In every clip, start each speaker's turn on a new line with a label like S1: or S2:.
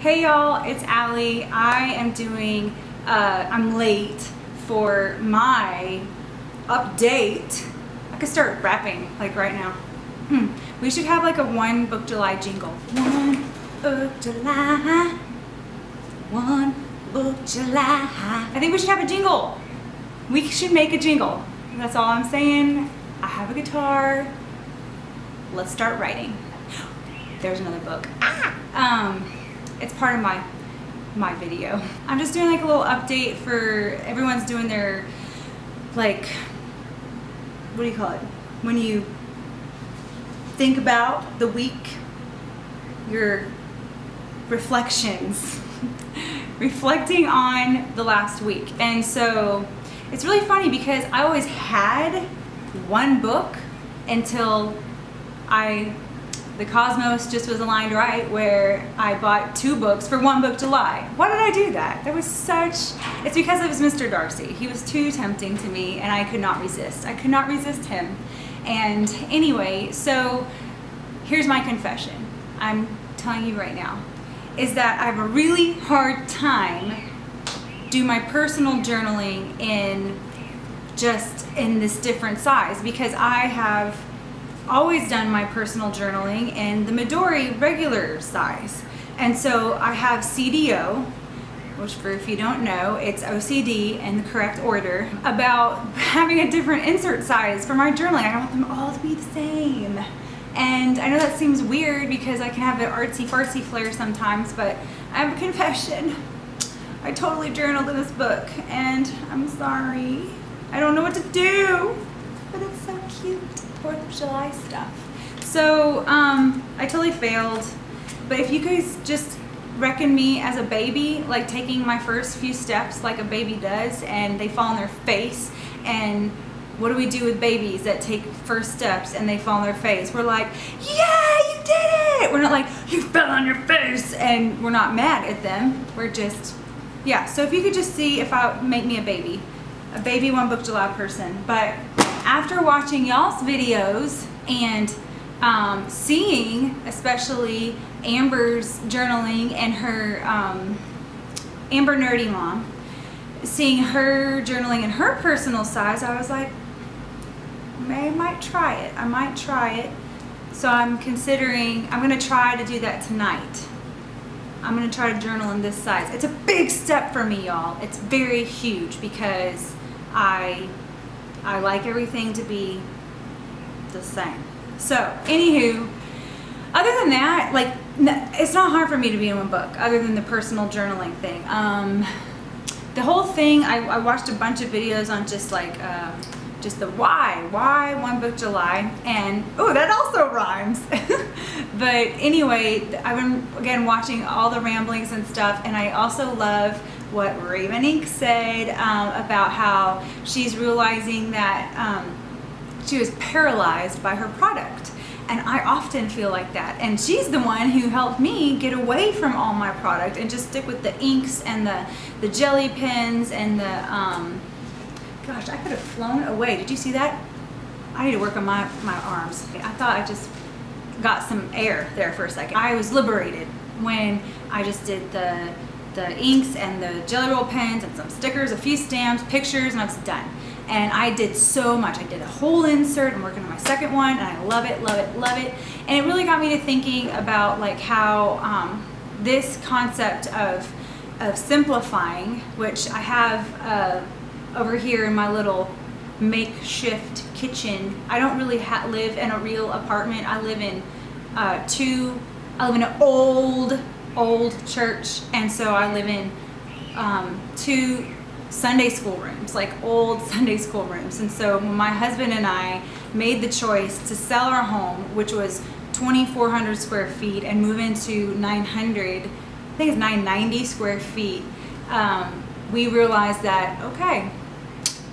S1: Hey y'all, it's Allie. I am doing, I'm late for my update. I could start rapping like right now. We should have like a One Book July jingle. One Book July, One Book July. I think we should have a jingle. We should make a jingle. That's all I'm saying. I have a guitar. Let's start writing. There's another book. It's part of my video. I'm just doing like a little update for everyone's doing their, like, what do you call it? When you think about the week, your reflections, reflecting on the last week. And so it's really funny because I always had one book until the cosmos just was aligned right, where I bought 2 books for One Book July. Why did I do that? That was it's because it was Mr. Darcy. He was too tempting to me and I could not resist. I could not resist him. And anyway, so here's my confession. I'm telling you right now, is that I have a really hard time do my personal journaling in this different size, because I have always done my personal journaling in the Midori regular size. And so I have CDO, which for if you don't know, it's OCD in the correct order, about having a different insert size for my journaling. I want them all to be the same. And I know that seems weird because I can have an artsy-fartsy flair sometimes, but I have a confession. I totally journaled in this book and I'm sorry. I don't know what to do, but it's so cute. 4th of July stuff. So I totally failed, but if you guys just reckon me as a baby, like taking my first few steps like a baby does, and they fall on their face, and what do we do with babies that take first steps and they fall on their face? We're like, yeah, you did it! We're not like, you fell on your face, and we're not mad at them. We're just, yeah. So if you could just see if I make me a baby One Book July person. But after watching y'all's videos and seeing especially Amber's journaling and her Amber Nerdy Mom, seeing her journaling in her personal size, I was like, I might try it. I might try it. So I'm considering, I'm going to try to do that tonight. I'm going to try to journal in this size. It's a big step for me, y'all. It's very huge because I like everything to be the same. So, anywho, other than that, like, it's not hard for me to be in one book, other than the personal journaling thing. The whole thing, I watched a bunch of videos on just like, just the why One Book July, and oh, that also rhymes. But anyway, I've been, again, watching all the ramblings and stuff, and I also love what Raven Ink said about how she's realizing that she was paralyzed by her product. And I often feel like that. And she's the one who helped me get away from all my product and just stick with the inks and the jelly pens and the, gosh, I could have flown away. Did you see that? I need to work on my arms. I thought I just got some air there for a second. I was liberated when I just did the inks and the jelly roll pens and some stickers, a few stamps, pictures, and I was done. And I did so much. I did a whole insert. I'm working on my second one, and I love it, love it, love it. And it really got me to thinking about like how this concept of simplifying, which I have over here in my little makeshift kitchen. I don't really live in a real apartment. I live in an old church, and so I live in 2 Sunday school rooms, like old Sunday school rooms. And so when my husband and I made the choice to sell our home, which was 2,400 square feet, and move into 900, I think it's 990 square feet, we realized that, okay,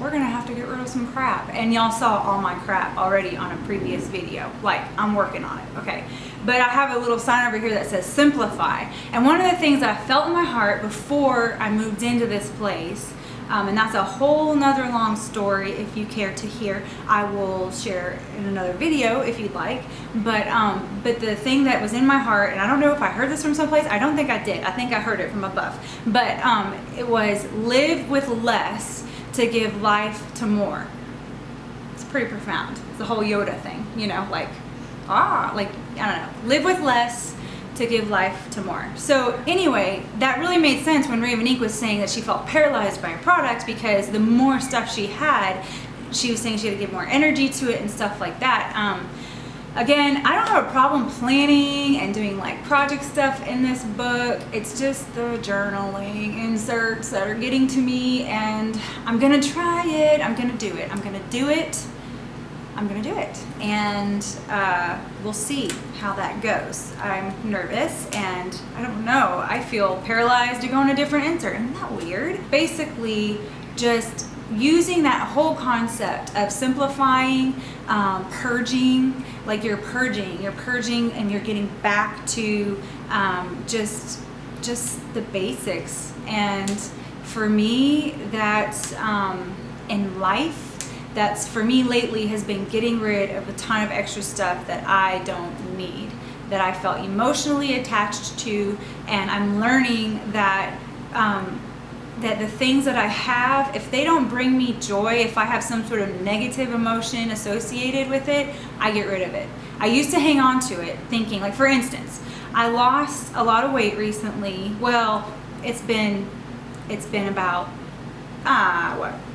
S1: we're gonna have to get rid of some crap. And y'all saw all my crap already on a previous video. Like, I'm working on it, okay? But I have a little sign over here that says simplify. And one of the things that I felt in my heart before I moved into this place And that's a whole nother long story. If you care to hear, I will share in another video if you'd like. But the thing that was in my heart, and I don't know if I heard this from someplace, I don't think I did. I think I heard it from above. But it was live with less to give life to more. It's pretty profound. It's the whole Yoda thing, you know, like, I don't know, live with less to give life to more. So anyway, that really made sense when Ravenique was saying that she felt paralyzed by her product, because the more stuff she had, she was saying she had to give more energy to it and stuff like that. Again, I don't have a problem planning and doing like project stuff in this book. It's just the journaling inserts that are getting to me, and I'm gonna try it. I'm gonna do it. I'm gonna do it. I'm gonna do it, and we'll see how that goes. I'm nervous, and I don't know, I feel paralyzed to go on a different insert. Isn't that weird? Basically, just using that whole concept of simplifying, purging, like you're purging, and you're getting back to just the basics. And for me, that's in life, that's for me lately has been getting rid of a ton of extra stuff that I don't need, that I felt emotionally attached to. And I'm learning that that the things that I have, if they don't bring me joy, if I have some sort of negative emotion associated with it, I get rid of it. I used to hang on to it thinking, like for instance, I lost a lot of weight recently. Well, it's been about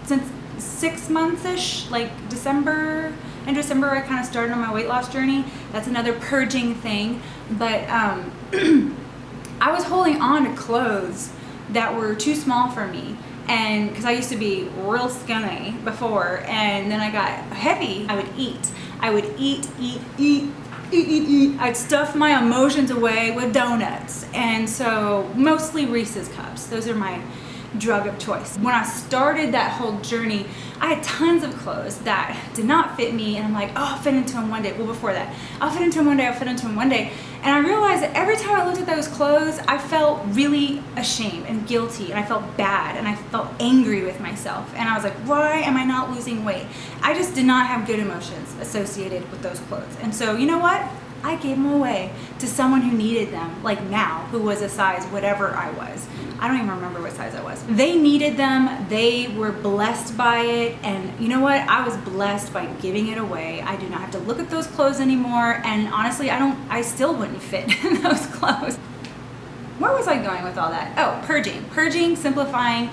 S1: since 6 months-ish, like in December I kind of started on my weight loss journey. That's another purging thing. But I was holding on to clothes that were too small for me, and because I used to be real skinny before, and then I got heavy. I would eat. I'd stuff my emotions away with donuts, and so mostly Reese's cups. Those are my drug of choice. When I started that whole journey, I had tons of clothes that did not fit me, and I'm like, oh, I'll fit into them one day. Well, before that, I'll fit into them one day, I'll fit into them one day. And I realized that every time I looked at those clothes, I felt really ashamed and guilty, and I felt bad, and I felt angry with myself. And I was like, why am I not losing weight? I just did not have good emotions associated with those clothes. And so, you know what? I gave them away to someone who needed them, like now, who was a size whatever I was. I don't even remember what size I was. They needed them, they were blessed by it, and you know what? I was blessed by giving it away. I do not have to look at those clothes anymore, and honestly, I still wouldn't fit in those clothes. Where was I going with all that? Oh, purging, simplifying,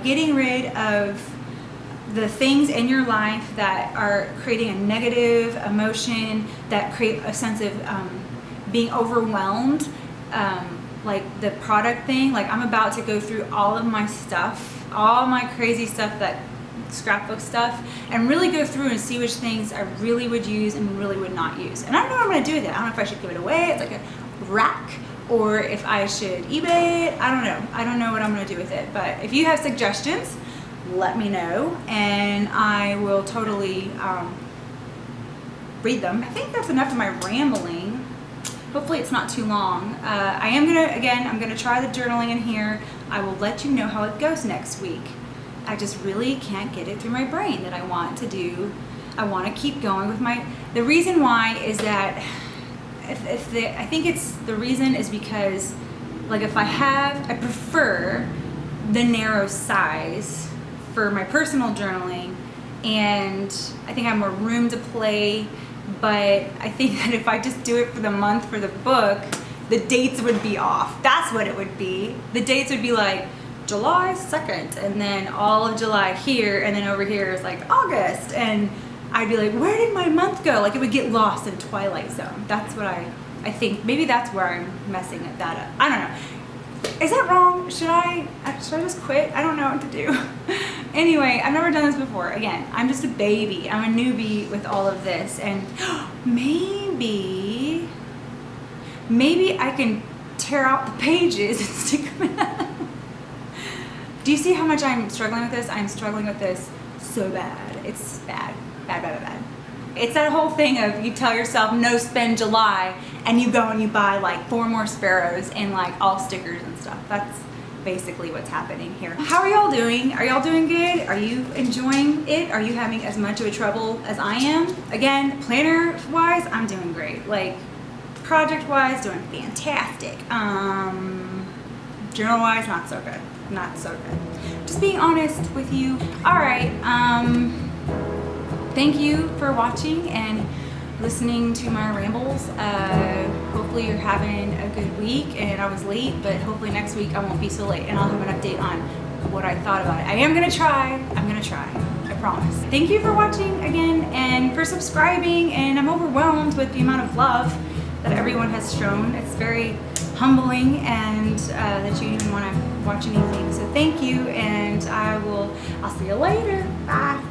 S1: getting rid of the things in your life that are creating a negative emotion, that create a sense of being overwhelmed, like the product thing. Like I'm about to go through all of my stuff, all my crazy stuff, that scrapbook stuff, and really go through and see which things I really would use and really would not use. And I don't know what I'm gonna do with it. I don't know if I should give it away, it's like a rack, or if I should eBay it. I don't know. I don't know what I'm gonna do with it. But if you have suggestions, let me know, and I will totally read them. I think that's enough of my rambling. Hopefully it's not too long. I'm gonna try the journaling in here. I will let you know how it goes next week. I just really can't get it through my brain that I want to do. I want to keep going with the reason why is that I think it's the reason is because, like, I prefer the narrow size for my personal journaling, and I think I have more room to play. But I think that if I just do it for the month for the book, the dates would be off. That's what it would be. The dates would be like July 2nd, and then all of July here, and then over here is like August, and I'd be like, where did my month go? Like it would get lost in Twilight Zone. That's what I think. Maybe that's where I'm messing that up. I don't know. Is that wrong? Should I just quit? I don't know what to do. Anyway, I've never done this before. Again, I'm just a baby. I'm a newbie with all of this, and maybe I can tear out the pages and stick them in. Do you see how much I'm struggling with this? I'm struggling with this so bad. It's bad. It's that whole thing of you tell yourself no spend July, and you go and you buy like 4 more sparrows and like all stickers and stuff. basically what's happening here. How are y'all doing? Are y'all doing good? Are you enjoying it? Are you having as much of a trouble as I am? Again, planner wise, I'm doing great. Like project wise, doing fantastic. Journal wise, not so good. Not so good. Just being honest with you. All right. Thank you for watching and listening to my rambles. Hopefully you're having a good week, and I was late, but hopefully next week I won't be so late and I'll have an update on what I thought about it. I am gonna try. I'm gonna try. I promise. Thank you for watching again and for subscribing, and I'm overwhelmed with the amount of love that everyone has shown. It's very humbling, and that you even want to watch anything. So thank you, and I'll see you later. Bye.